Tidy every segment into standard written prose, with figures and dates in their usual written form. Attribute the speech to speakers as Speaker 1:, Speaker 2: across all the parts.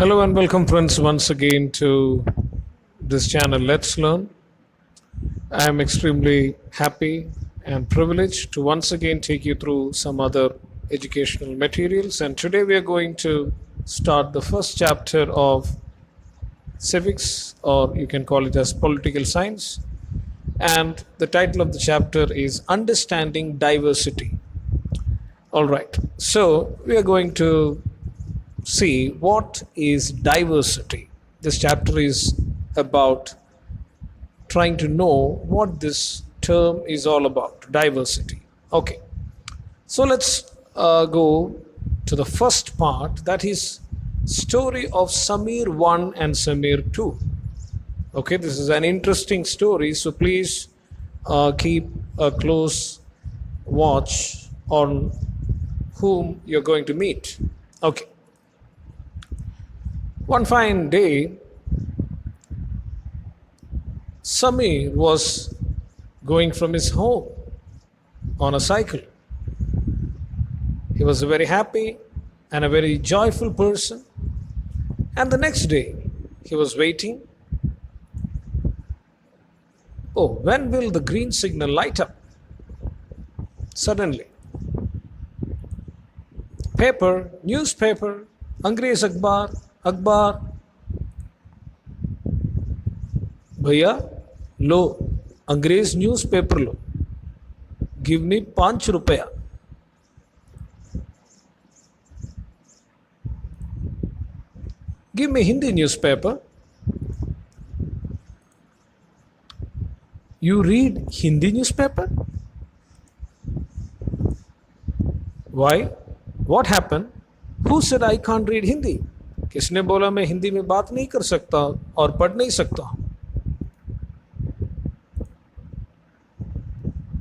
Speaker 1: Hello and welcome, friends, once again to this channel. Let's learn. I am extremely happy and privileged to once again take you through some other educational materials. And today we are going to start the first chapter of civics, or you can call it as political science. And the title of the chapter is Understanding Diversity. All right. So we are going to see what is diversity. This chapter is about trying to know what this term is all about, diversity. Okay, so let's go to the first part, that is story of Samir 1 and Samir 2. Okay, this is an interesting story, so please keep a close watch on whom you're going to meet. Okay. One fine day, Samir was going from his home on a cycle. He was a very happy and a very joyful person. And the next day, he was waiting. Oh, when will the green signal light up? Suddenly, paper, newspaper, Angrez अखबार भैया लो अंग्रेज newspaper लो give me 5 रुपया give me Hindi newspaper you read Hindi newspaper why what happen who said I can't read Hindi किसने बोला मैं हिंदी में बात नहीं कर सकता और पढ़ नहीं सकता?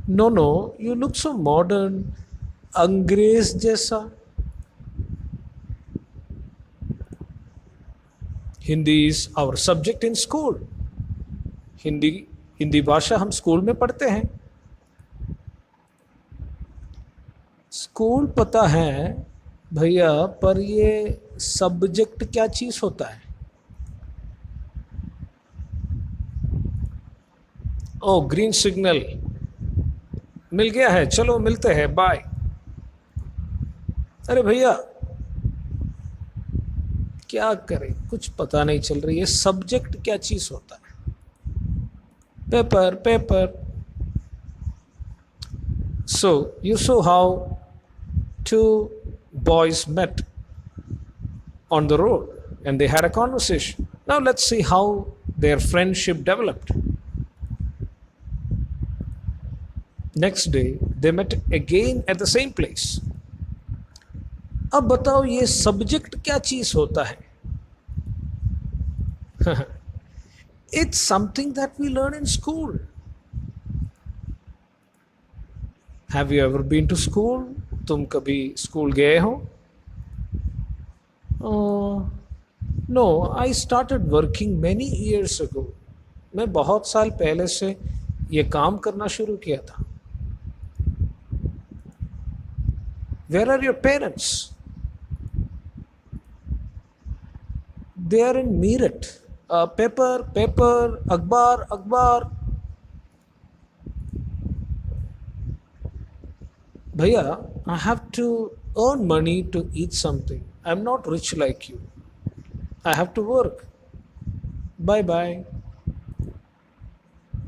Speaker 1: No no, you look so modern, अंग्रेज जैसा. Hindi is our subject in school. Hindi भाषा हम स्कूल में पढ़ते हैं. स्कूल पता है भैया, पर ये सब्जेक्ट क्या चीज होता है? ओ, ग्रीन सिग्नल मिल गया है, चलो मिलते हैं, बाय. अरे भैया क्या करें, कुछ पता नहीं चल रही है, सब्जेक्ट क्या चीज होता है? Paper paper. So you so how two boys met on the road and they had a conversation. Now let's see how their friendship developed. Next day they met again at the same place. अब बताओ ये subject क्या चीज होता है? It's something that we learn in school. Have you ever been to school? तुम कभी school गए हो? No, I started working many years ago. मैं बहुत साल पहले से ये काम करना शुरू किया था. Where are your parents? They are in Meerut. Paper paper, अखबार अखबार. भैया, I have to earn money to eat something. I'm not rich like you. I have to work. Bye bye.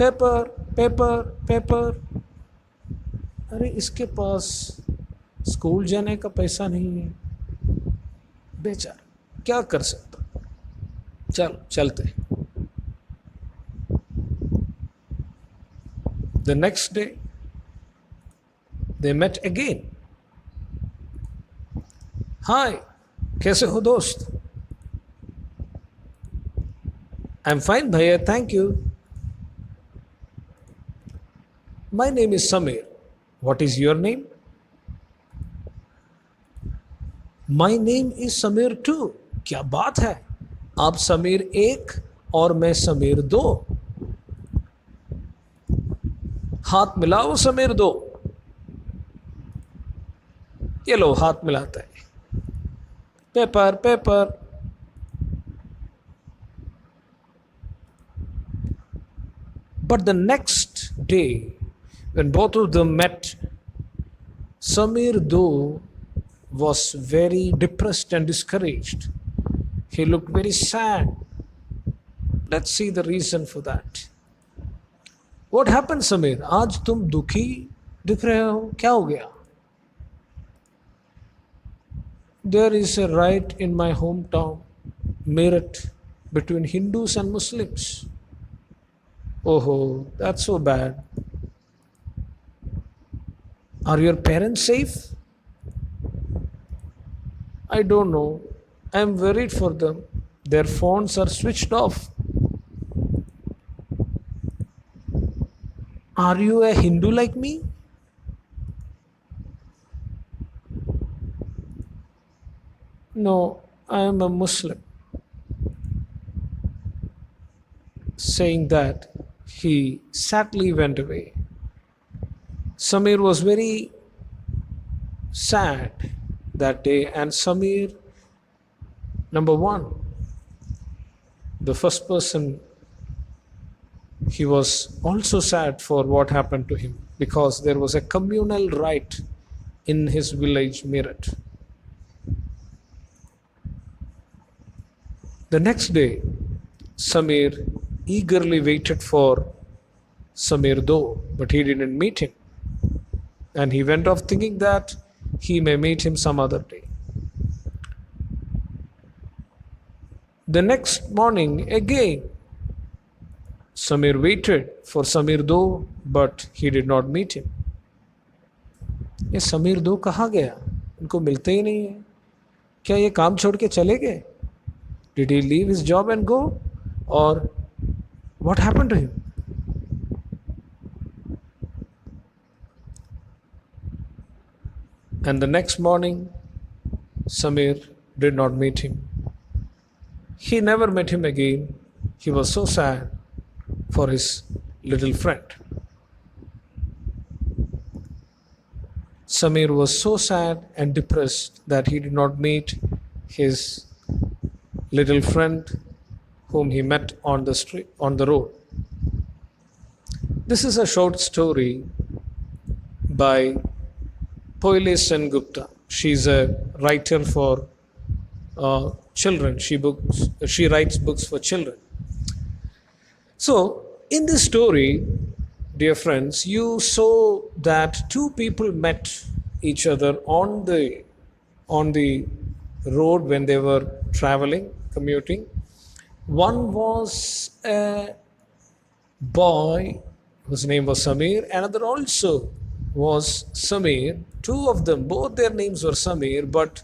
Speaker 1: Paper, paper, paper. अरे इसके पास school जाने का पैसा नहीं है, बेचारा, क्या कर सकता. चल चलते. The next day they met again. हाय, कैसे हो दोस्त? आई एम फाइन भैया, thank you. My name is Sameer. What is your name? My name is Sameer 2. क्या बात है, आप समीर 1 और मैं समीर 2. हाथ मिलाओ समीर 2. ये लो हाथ मिलाता है. Paper paper. But the next day, when both of them met, Samir, though, was very depressed and discouraged. He looked very sad. Let's see the reason for that. What happened, Samir? आज तुम दुखी दिख रहे हो, क्या हो गया? There is a riot in my hometown, Meerut, between Hindus and Muslims. Oh, that's so bad. Are your parents safe? I don't know. I am worried for them. Their phones are switched off. Are you a Hindu like me? No, I am a Muslim. Saying that, he sadly went away. Samir was very sad that day, and Samir, number one, the first person, he was also sad for what happened to him because there was a communal riot in his village, Meerut. The next day, Samir eagerly waited for Samir though, but he didn't meet him. And he went off thinking that he may meet him some other day. The next morning, again, Samir waited for Samir Do, but he did not meet him. ये समीर दो कहाँ गया? इनको मिलते ही नहीं है. क्या ये काम छोड़ के चले गए? Did he leave his job and go? Or what happened to him? And the next morning, Samir did not meet him. He never met him again. He was so sad for his little friend. Samir was so sad and depressed that he did not meet his little friend whom he met on the street, on the road. This is a short story by Poile Sengupta. She's a writer for children. She writes books for children. So, in this story, dear friends, you saw that two people met each other on the road when they were traveling, commuting. One was a boy whose name was Samir, another also was Samir. Two of them, both their names were Samir, but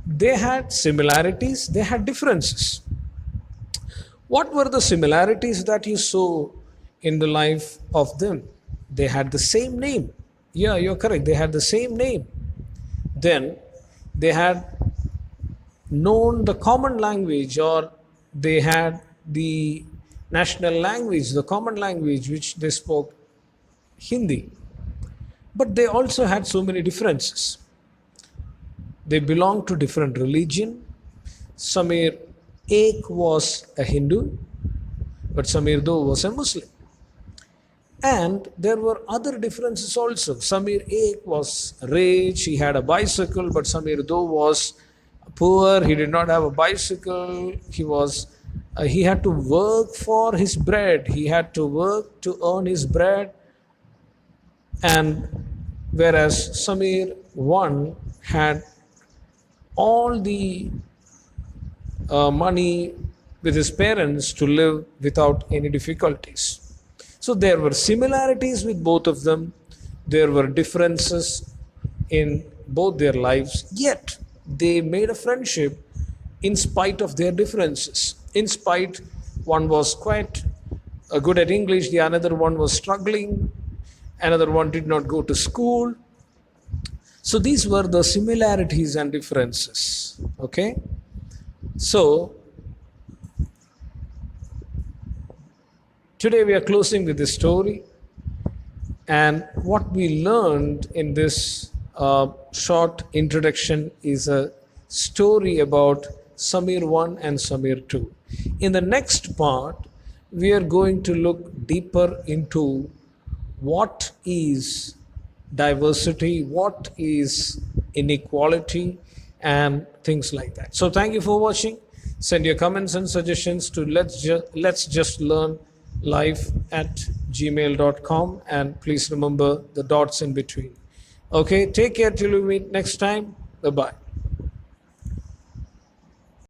Speaker 1: they had similarities, they had differences. What were the similarities that you saw in the life of them? They had the same name. Yeah, you're correct. They had the same name. Then they had known the common language, or they had the national language, the common language which they spoke, Hindi. But they also had so many differences. They belonged to different religion. Samir Ek was a Hindu, but Samir Do was a Muslim. And there were other differences also. Samir Ek was rich, he had a bicycle, but Samir Do was poor, he did not have a bicycle. He had to work for his bread. He had to work to earn his bread. And whereas Samir one had all the money with his parents to live without any difficulties. So there were similarities with both of them. There were differences in both their lives. Yet they made a friendship in spite of their differences. In spite, one was quite good at English, the another one was struggling, another one did not go to school. So these were the similarities and differences. Okay? So today we are closing with this story, and what we learned in this short introduction is a story about Samir 1 and Samir 2. In the next part, we are going to look deeper into what is diversity, what is inequality, and things like that. So, thank you for watching. Send your comments and suggestions to let's just learn life at gmail.com, and please remember the dots in between. Okay, take care till we meet next time. Bye bye.